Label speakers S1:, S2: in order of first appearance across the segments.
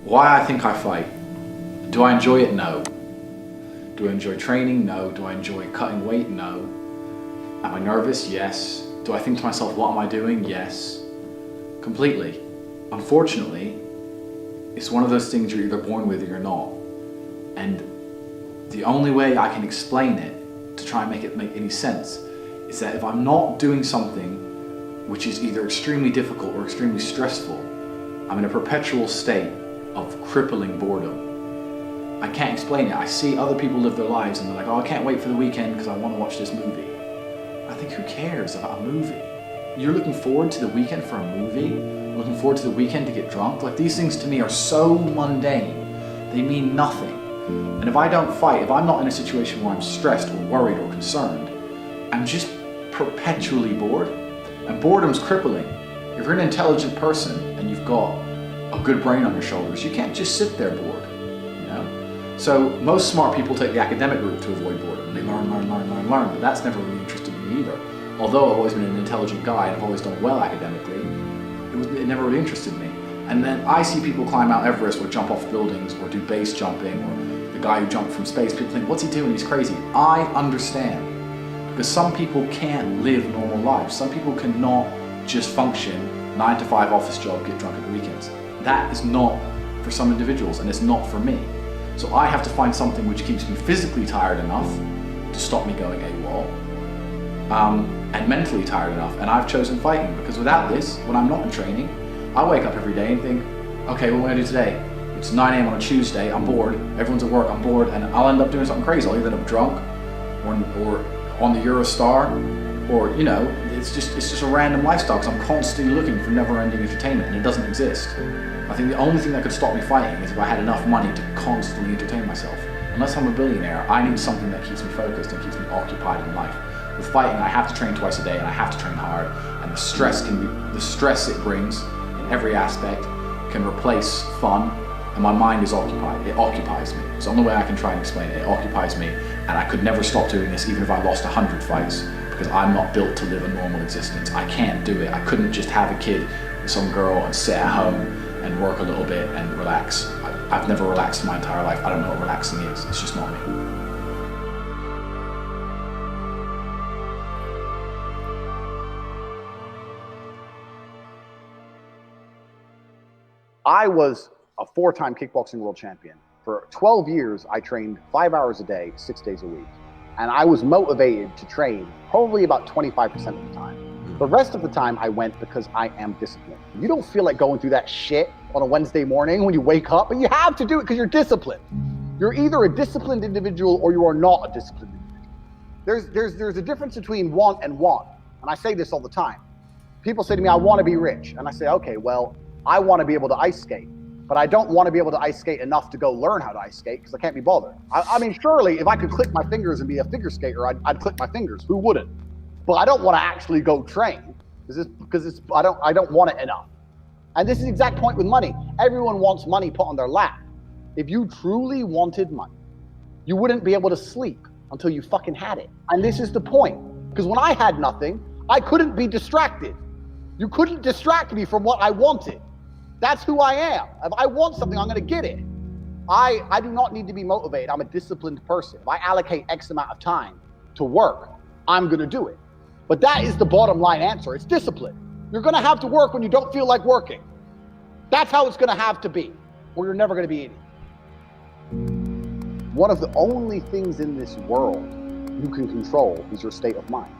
S1: Why I think I fight. Do I enjoy it? No. Do I enjoy training? No. Do I enjoy cutting weight? No. Am I nervous? Yes. Do I think to myself, what am I doing? Yes. Completely. Unfortunately, it's one of those things you're either born with or you're not. And the only way I can explain it, to try and make it make any sense, is that if I'm not doing something which is either extremely difficult or extremely stressful, I'm in a perpetual state of crippling boredom. I can't explain it. I see other people live their lives and they're like, oh, I can't wait for the weekend because I want to watch this movie. I think, who cares about a movie? You're looking forward to the weekend for a movie? Looking forward to the weekend to get drunk? Like, these things to me are so mundane. They mean nothing. And if I don't fight, if I'm not in a situation where I'm stressed or worried or concerned, I'm just perpetually bored. And boredom's crippling. If you're an intelligent person and you've got a good brain on your shoulders, you can't just sit there bored, you know? So most smart people take the academic route to avoid boredom. They learn, but that's never really interested me either. Although I've always been an intelligent guy and I've always done well academically, it never really interested me. And then I see people climb Mount Everest or jump off buildings or do base jumping, or the guy who jumped from space. People think, what's he doing? He's crazy. I understand. Because some people can't live normal lives. Some people cannot just function 9 to 5 office job, get drunk at the weekends. That is not for some individuals, and it's not for me. So I have to find something which keeps me physically tired enough to stop me going AWOL, and mentally tired enough. And I've chosen fighting, because without this, when I'm not in training, I wake up every day and think, okay, what am I gonna do today? It's 9 a.m. on a Tuesday, I'm bored, everyone's at work, I'm bored, and I'll end up doing something crazy. I'll either end up drunk, or on the Eurostar, or, you know, it's just a random lifestyle, because I'm constantly looking for never-ending entertainment, and it doesn't exist. I think the only thing that could stop me fighting is if I had enough money to constantly entertain myself. Unless I'm a billionaire, I need something that keeps me focused and keeps me occupied in life. With fighting, I have to train twice a day, and I have to train hard, and the stress it brings in every aspect can replace fun, and my mind is occupied. It occupies me. It's the only way I can try and explain it. It occupies me, and I could never stop doing this even if I lost 100 fights, because I'm not built to live a normal existence. I can't do it. I couldn't just have a kid with some girl and sit at home and work a little bit and relax. I've never relaxed in my entire life. I don't know what relaxing is. It's just not me.
S2: I was a 4-time kickboxing world champion. For 12 years, I trained 5 hours a day, 6 days a week. And I was motivated to train probably about 25% of the time. The rest of the time I went because I am disciplined. You don't feel like going through that shit on a Wednesday morning when you wake up, but you have to do it because you're disciplined. You're either a disciplined individual or you are not a disciplined individual. There's a difference between want and want. And I say this all the time. People say to me, I want to be rich. And I say, okay, well, I want to be able to ice skate, but I don't want to be able to ice skate enough to go learn how to ice skate because I can't be bothered. I mean, surely if I could click my fingers and be a figure skater, I'd click my fingers. Who wouldn't? But I don't want to actually go train because I don't want it enough. And this is the exact point with money. Everyone wants money put on their lap. If you truly wanted money, you wouldn't be able to sleep until you fucking had it. And this is the point. Because when I had nothing, I couldn't be distracted. You couldn't distract me from what I wanted. That's who I am. If I want something, I'm gonna get it. I do not need to be motivated. I'm a disciplined person. If I allocate X amount of time to work, I'm gonna do it. But that is the bottom line answer. It's discipline. You're gonna have to work when you don't feel like working. That's how it's gonna have to be, or you're never gonna be in it. One of the only things in this world you can control is your state of mind.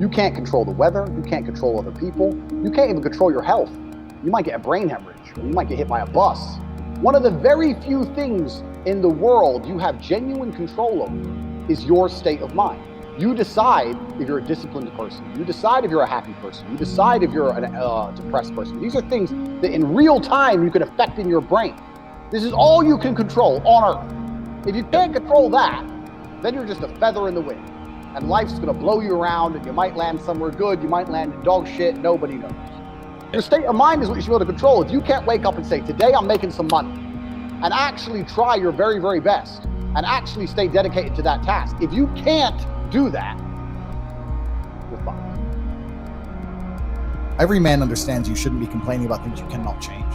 S2: You can't control the weather, you can't control other people, you can't even control your health. You might get a brain hemorrhage, or you might get hit by a bus. One of the very few things in the world you have genuine control over is your state of mind. You decide if you're a disciplined person, you decide if you're a happy person, you decide if you're a depressed person. These are things that in real time you can affect in your brain. This is all you can control on Earth. If you can't control that, then you're just a feather in the wind. And life's gonna blow you around, and you might land somewhere good, you might land in dog shit, nobody knows. Your state of mind is what you should be able to control. If you can't wake up and say, today I'm making some money, and actually try your very, very best, and actually stay dedicated to that task. If you can't do that, you're fucked.
S3: Every man understands you shouldn't be complaining about things you cannot change.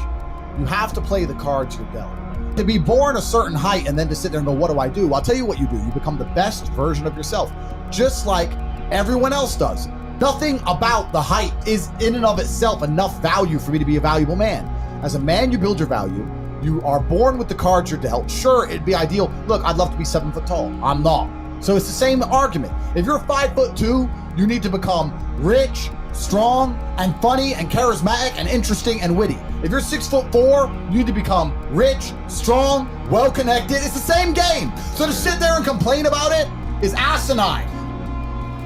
S3: You have to play the cards you're dealt. To be born a certain height and then to sit there and go, what do I do? I'll tell you what you do. You become the best version of yourself, just like everyone else does. Nothing about the height is in and of itself enough value for me to be a valuable man. As a man, you build your value. You are born with the cards you're dealt. Sure, it'd be ideal. Look, I'd love to be 7 foot tall. I'm not. So it's the same argument. If you're 5'2", you need to become rich, strong, and funny, and charismatic, and interesting, and witty. If you're 6'4", you need to become rich, strong, well-connected. It's the same game. So to sit there and complain about it is asinine.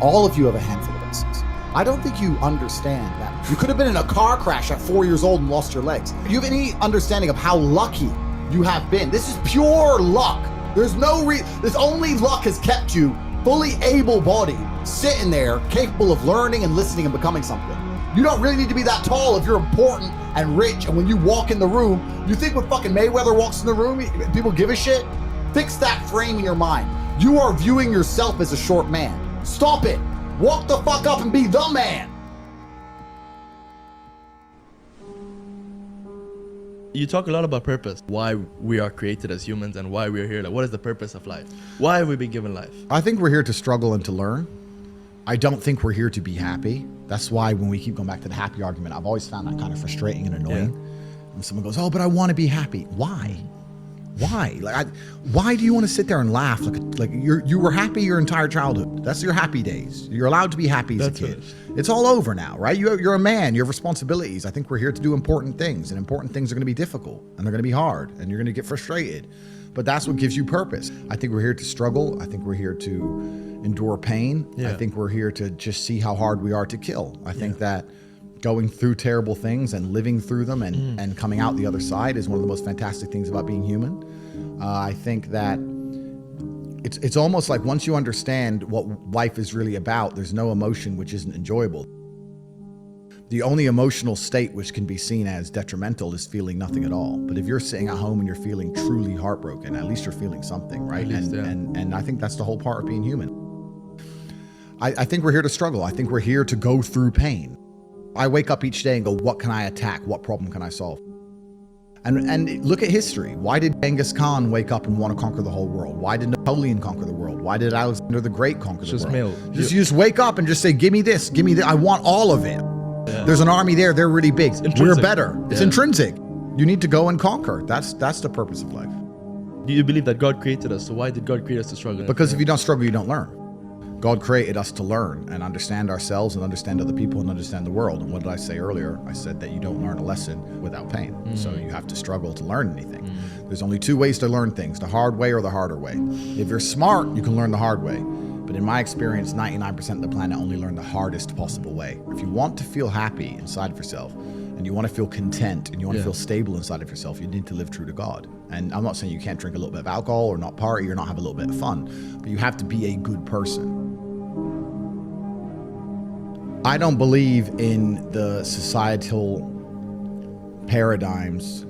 S3: All of you have a handful of aces. I don't think you understand that. You could have been in a car crash at 4 years old and lost your legs. Do you have any understanding of how lucky you have been? This is pure luck. There's no this only luck has kept you fully able-bodied, sitting there, capable of learning and listening and becoming something. You don't really need to be that tall if you're important and rich, and when you walk in the room, you think when fucking Mayweather walks in the room, people give a shit? Fix that frame in your mind. You are viewing yourself as a short man. Stop it. Walk the fuck up and be the man.
S4: You talk a lot about purpose, why we are created as humans and why we are here. Like, what is the purpose of life? Why have we been given life?
S3: I think we're here to struggle and to learn. I don't think we're here to be happy. That's why when we keep going back to the happy argument, I've always found that kind of frustrating and annoying. Yeah. When someone goes, oh, but I want to be happy. Why? Why? Why do you want to sit there and laugh? Like you were happy your entire childhood. That's your happy days. You're allowed to be happy as a kid. It's all over now, right? You're a man. You have responsibilities. I think we're here to do important things, and important things are going to be difficult, and they're going to be hard, and you're going to get frustrated. But that's what gives you purpose. I think we're here to struggle. I think we're here to endure pain. Yeah. I think we're here to just see how hard we are to kill. I think that going through terrible things and living through them and coming out the other side is one of the most fantastic things about being human. I think that it's almost like once you understand what life is really about, there's no emotion which isn't enjoyable. The only emotional state which can be seen as detrimental is feeling nothing at all. But if you're sitting at home and you're feeling truly heartbroken, at least you're feeling something, right? And I think that's the whole part of being human. I think we're here to struggle. I think we're here to go through pain. I wake up each day and go, what can I attack? What problem can I solve? And look at history. Why did Genghis Khan wake up and want to conquer the whole world? Why did Napoleon conquer the world? Why did Alexander the Great conquer the world? You just wake up and just say, give me this, give me that. I want all of it. Yeah. There's an army there. They're really big. We're better. Yeah. It's intrinsic. You need to go and conquer. That's the purpose of life.
S4: Do you believe that God created us? So why did God create us to struggle?
S3: Because if you don't struggle, you don't learn. God created us to learn and understand ourselves and understand other people and understand the world. And what did I say earlier? I said that you don't learn a lesson without pain. So you have to struggle to learn anything. There's only two ways to learn things, the hard way or the harder way. If you're smart, you can learn the hard way. But in my experience, 99% of the planet only learn the hardest possible way. If you want to feel happy inside of yourself, and you want to feel content, and you want to feel stable inside of yourself, you need to live true to God. And I'm not saying you can't drink a little bit of alcohol or not party or not have a little bit of fun, but you have to be a good person. I don't believe in the societal paradigms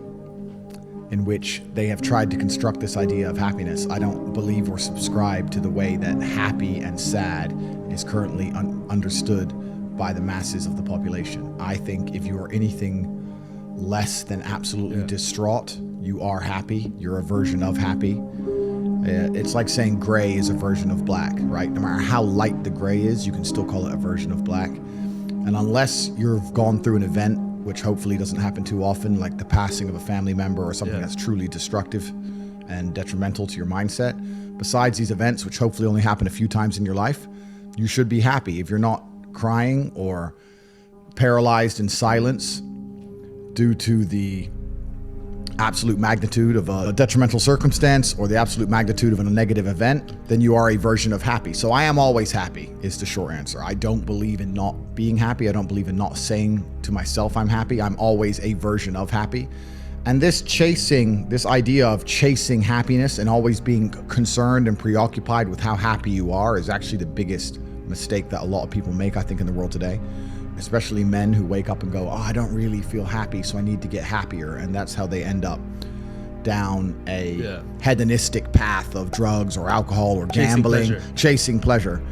S3: in which they have tried to construct this idea of happiness. I don't believe or subscribe to the way that happy and sad is currently understood by the masses of the population. I think if you are anything less than absolutely distraught, you are happy. You're a version of happy. It's like saying gray is a version of black, right? No matter how light the gray is, you can still call it a version of black. And unless you've gone through an event, which hopefully doesn't happen too often, like the passing of a family member or something that's truly destructive and detrimental to your mindset, besides these events, which hopefully only happen a few times in your life, you should be happy. If you're not crying or paralyzed in silence due to the absolute magnitude of a detrimental circumstance or the absolute magnitude of a negative event, then you are a version of happy. So I am always happy is the short answer. I don't believe in not being happy. I don't believe in not saying to myself I'm happy. I'm always a version of happy. And this idea of chasing happiness and always being concerned and preoccupied with how happy you are is actually the biggest mistake that a lot of people make, I think, in the world today. Especially men who wake up and go, oh, I don't really feel happy, so I need to get happier. And that's how they end up down a hedonistic path of drugs or alcohol or gambling, chasing pleasure.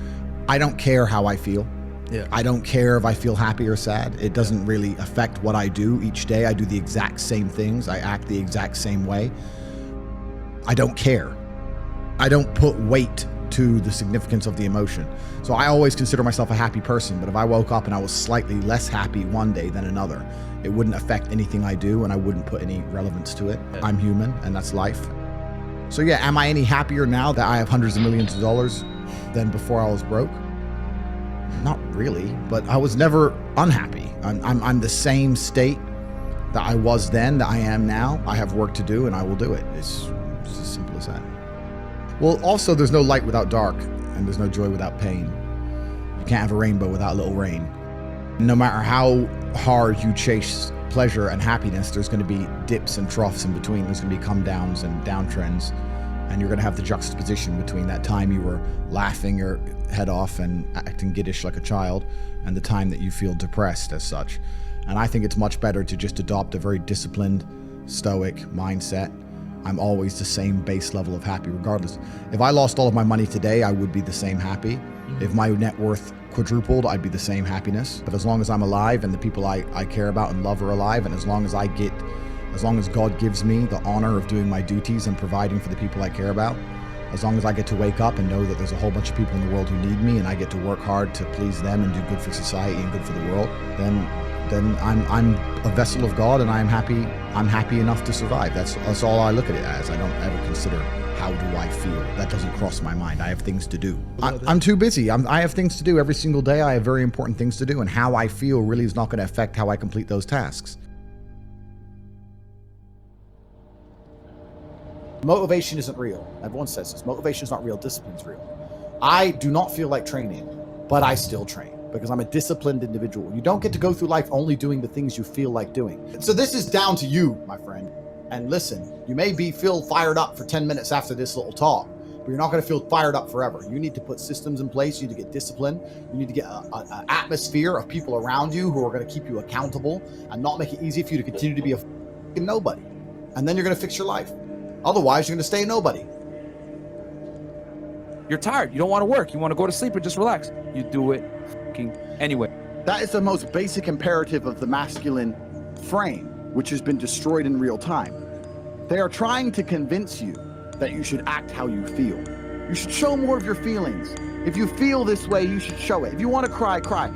S3: I don't care how I feel.
S4: Yeah.
S3: I don't care if I feel happy or sad. It doesn't really affect what I do each day. I do the exact same things. I act the exact same way. I don't care. I don't put weight to the significance of the emotion. So I always consider myself a happy person, but if I woke up and I was slightly less happy one day than another, it wouldn't affect anything I do and I wouldn't put any relevance to it. I'm human and that's life. So yeah, am I any happier now that I have hundreds of millions of dollars than before I was broke? Not really, but I was never unhappy. I'm the same state that I was then, that I am now. I have work to do and I will do it. It's as simple as that. Well, also there's no light without dark and there's no joy without pain. You can't have a rainbow without a little rain. No matter how hard you chase pleasure and happiness, there's going to be dips and troughs in between. There's going to be come downs and downtrends. And you're going to have the juxtaposition between that time you were laughing your head off and acting giddish like a child and the time that you feel depressed as such. And I think it's much better to just adopt a very disciplined, stoic mindset. I'm always the same base level of happy regardless. If I lost all of my money today, I would be the same happy. If my net worth quadrupled, I'd be the same happiness. But as long as I'm alive and the people I care about and love are alive, and as long as God gives me the honor of doing my duties and providing for the people I care about, as long as I get to wake up and know that there's a whole bunch of people in the world who need me and I get to work hard to please them and do good for society and good for the world, then I'm a vessel of God and I'm happy enough to survive. That's all I look at it as. I don't ever consider how do I feel. That doesn't cross my mind. I have things to do. I'm too busy. I have things to do every single day. I have very important things to do, and how I feel really is not going to affect how I complete those tasks.
S5: Motivation isn't real. Everyone says this. Motivation is not real. Discipline's real. I do not feel like training, but I still train because I'm a disciplined individual. You don't get to go through life only doing the things you feel like doing. So this is down to you, my friend. And listen, you may feel fired up for 10 minutes after this little talk, but you're not going to feel fired up forever. You need to put systems in place. You need to get discipline. You need to get an atmosphere of people around you who are going to keep you accountable and not make it easy for you to continue to be a fucking nobody. And then you're going to fix your life. Otherwise, you're going to stay a nobody.
S6: You're tired. You don't want to work. You want to go to sleep and just relax. You do it anyway.
S5: That is the most basic imperative of the masculine frame, which has been destroyed in real time. They are trying to convince you that you should act how you feel. You should show more of your feelings. If you feel this way, you should show it. If you want to cry, cry.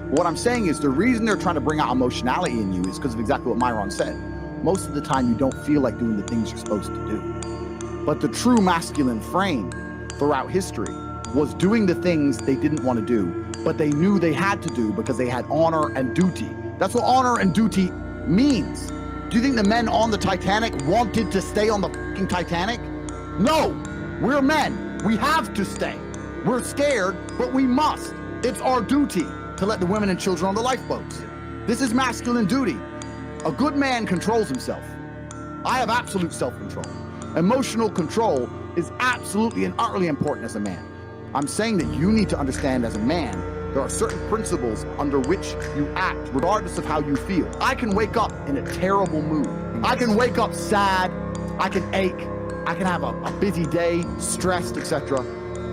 S5: What I'm saying is the reason they're trying to bring out emotionality in you is because of exactly what Myron said. Most of the time, you don't feel like doing the things you're supposed to do. But the true masculine frame throughout history was doing the things they didn't want to do, but they knew they had to do because they had honor and duty. That's what honor and duty means. Do you think the men on the Titanic wanted to stay on the fucking Titanic? No, we're men. We have to stay. We're scared, but we must. It's our duty to let the women and children on the lifeboats. This is masculine duty. A good man controls himself. I have absolute self-control. Emotional control is absolutely and utterly important as a man. I'm saying that you need to understand as a man, there are certain principles under which you act, regardless of how you feel. I can wake up in a terrible mood. I can wake up sad. I can ache. I can have a busy day, stressed, etc.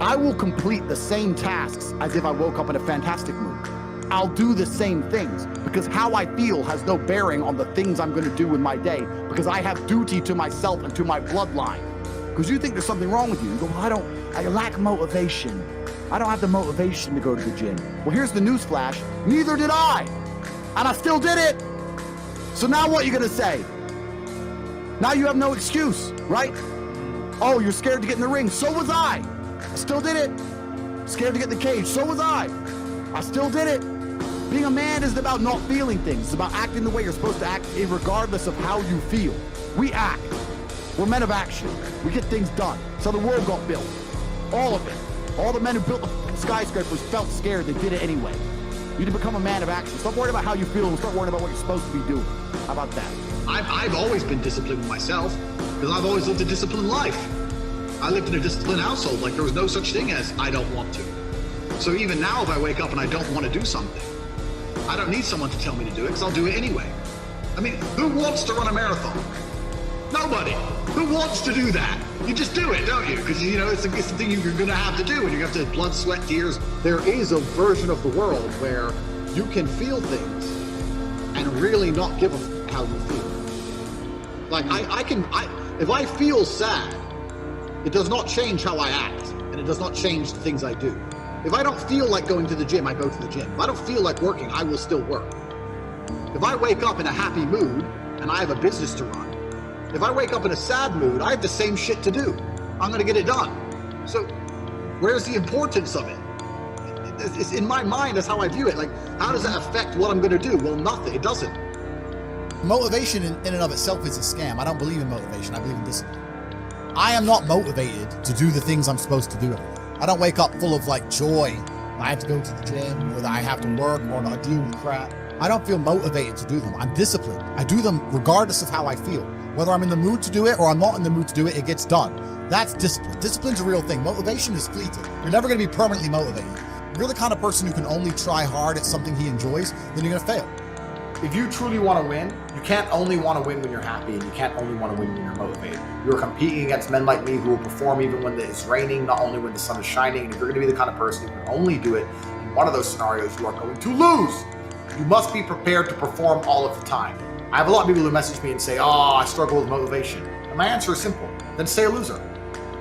S5: I will complete the same tasks as if I woke up in a fantastic mood. I'll do the same things because how I feel has no bearing on the things I'm going to do in my day because I have duty to myself and to my bloodline. Because you think there's something wrong with you. You go, well, I lack motivation. I don't have the motivation to go to the gym. Well, here's the news flash. Neither did I. And I still did it. So now what are you going to say? Now you have no excuse, right? Oh, you're scared to get in the ring. So was I. I still did it. Scared to get in the cage. So was I still did it. Being a man isn't about not feeling things. It's about acting the way you're supposed to act regardless of how you feel. We act. We're men of action. We get things done. So the world got built. All of it. All the men who built the skyscrapers felt scared. They did it anyway. You need to become a man of action. Stop worrying about how you feel and start worrying about what you're supposed to be doing. How about that?
S7: I've always been disciplined myself because I've always lived a disciplined life. I lived in a disciplined household. Like there was no such thing as I don't want to. So even now, if I wake up and I don't want to do something, I don't need someone to tell me to do it because I'll do it anyway. I mean, who wants to run a marathon? Nobody. Who wants to do that? You just do it, don't you? Because, you know, it's the thing you're going to have to do, and you have to blood, sweat, tears. There is a version of the world where you can feel things and really not give a f how you feel. Like, if I feel sad, it does not change how I act, and it does not change the things I do. If I don't feel like going to the gym, I go to the gym. If I don't feel like working, I will still work. If I wake up in a happy mood and I have a business to run, if I wake up in a sad mood, I have the same shit to do. I'm going to get it done. So where's the importance of it? It's in my mind, that's how I view it. Like, how does that affect what I'm going to do? Well, nothing. It doesn't.
S3: Motivation in and of itself is a scam. I don't believe in motivation. I believe in discipline. I am not motivated to do the things I'm supposed to do. I don't wake up full of like joy. I have to go to the gym, or that I have to work, or not deal with crap. I don't feel motivated to do them. I'm disciplined. I do them regardless of how I feel. Whether I'm in the mood to do it or I'm not in the mood to do it, it gets done. That's discipline. Discipline's a real thing. Motivation is fleeting. You're never going to be permanently motivated. If you're the kind of person who can only try hard at something he enjoys, then you're going to fail.
S8: If you truly want to win, you can't only want to win when you're happy, and you can't only want to win when you're motivated. You're competing against men like me who will perform even when it's raining, not only when the sun is shining. And if you're going to be the kind of person who can only do it in one of those scenarios, you are going to lose. You must be prepared to perform all of the time. I have a lot of people who message me and say, oh, I struggle with motivation. And my answer is simple. Then stay a loser.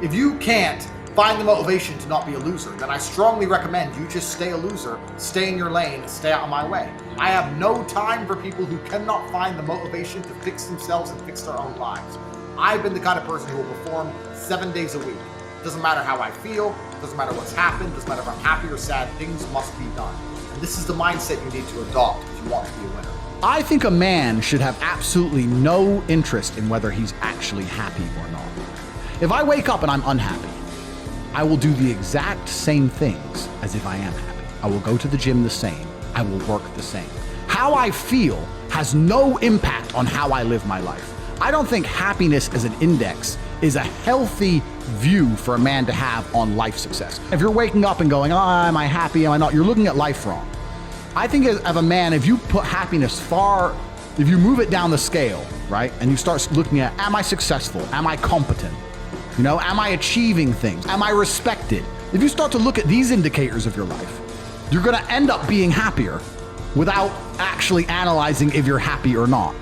S8: If you can't find the motivation to not be a loser, then I strongly recommend you just stay a loser, stay in your lane, and stay out of my way. I have no time for people who cannot find the motivation to fix themselves and fix their own lives. I've been the kind of person who will perform 7 days a week. Doesn't matter how I feel, doesn't matter what's happened, doesn't matter if I'm happy or sad, things must be done. And this is the mindset you need to adopt if you want to be a winner.
S2: I think a man should have absolutely no interest in whether he's actually happy or not. If I wake up and I'm unhappy, I will do the exact same things as if I am happy. I will go to the gym the same. I will work the same. How I feel has no impact on how I live my life. I don't think happiness as an index is a healthy view for a man to have on life success. If you're waking up and going, oh, am I happy, am I not? You're looking at life wrong. I think as a man, if you put happiness if you move it down the scale, right? And you start looking at, am I successful? Am I competent? You know, am I achieving things? Am I respected? If you start to look at these indicators of your life, you're going to end up being happier without actually analyzing if you're happy or not.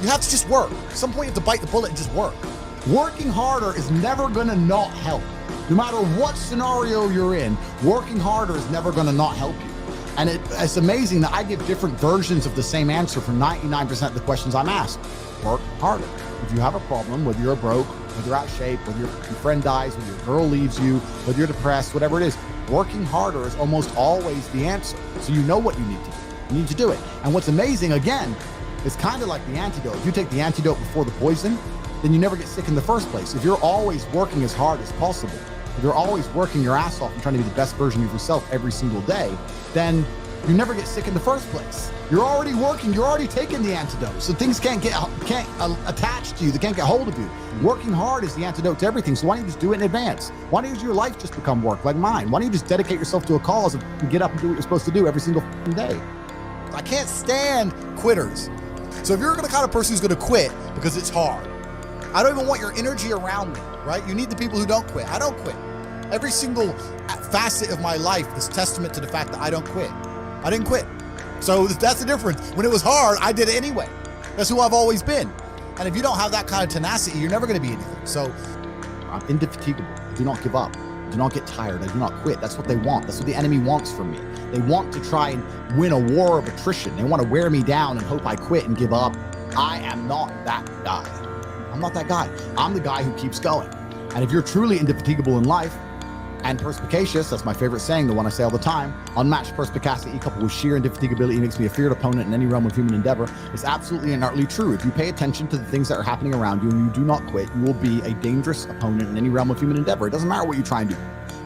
S3: You have to just work. At some point you have to bite the bullet and just work. Working harder is never going to not help. No matter what scenario you're in, working harder is never going to not help you. And it's amazing that I give different versions of the same answer for 99% of the questions I'm asked. Work harder. If you have a problem, whether you're broke, whether you're out of shape, whether your friend dies, whether your girl leaves you, whether you're depressed, whatever it is, working harder is almost always the answer. So you know what you need to do. You need to do it. And what's amazing, again, is kind of like the antidote. If you take the antidote before the poison, then you never get sick in the first place. If you're always working as hard as possible, if you're always working your ass off and trying to be the best version of yourself every single day, then you never get sick in the first place. You're already working, you're already taking the antidote. So things can't attach to you, they can't get hold of you. Working hard is the antidote to everything. So why don't you just do it in advance? Why don't your life just become work like mine? Why don't you just dedicate yourself to a cause and get up and do what you're supposed to do every single day? I can't stand quitters. So if you're the kind of person who's gonna quit because it's hard, I don't even want your energy around me, right? You need the people who don't quit. I don't quit. Every single facet of my life is testament to the fact that I don't quit. I didn't quit. So that's the difference. When it was hard, I did it anyway. That's who I've always been. And if you don't have that kind of tenacity, you're never going to be anything. So I'm indefatigable. I do not give up. I do not get tired. I do not quit. That's what they want. That's what the enemy wants from me. They want to try and win a war of attrition. They want to wear me down and hope I quit and give up. I am not that guy. I'm not that guy. I'm the guy who keeps going. And if you're truly indefatigable in life, and perspicacious, that's my favorite saying, the one I say all the time, unmatched perspicacity coupled with sheer indefatigability makes me a feared opponent in any realm of human endeavor, is absolutely and utterly true. If you pay attention to the things that are happening around you and you do not quit, you will be a dangerous opponent in any realm of human endeavor. It doesn't matter what you try and do.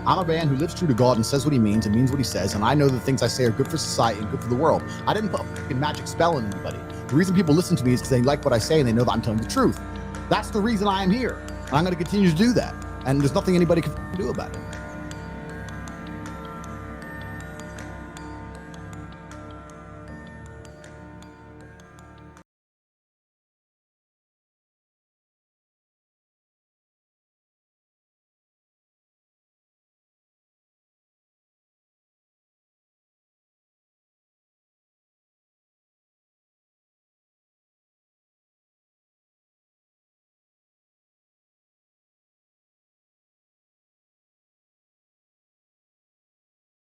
S3: I'm a man who lives true to God and says what he means and means what he says, and I know the things I say are good for society and good for the world. I didn't put a fucking magic spell on anybody. The reason people listen to me is because they like what I say and they know that I'm telling the truth. That's the reason I am here, and I'm going to continue to do that, and there's nothing anybody can do about it.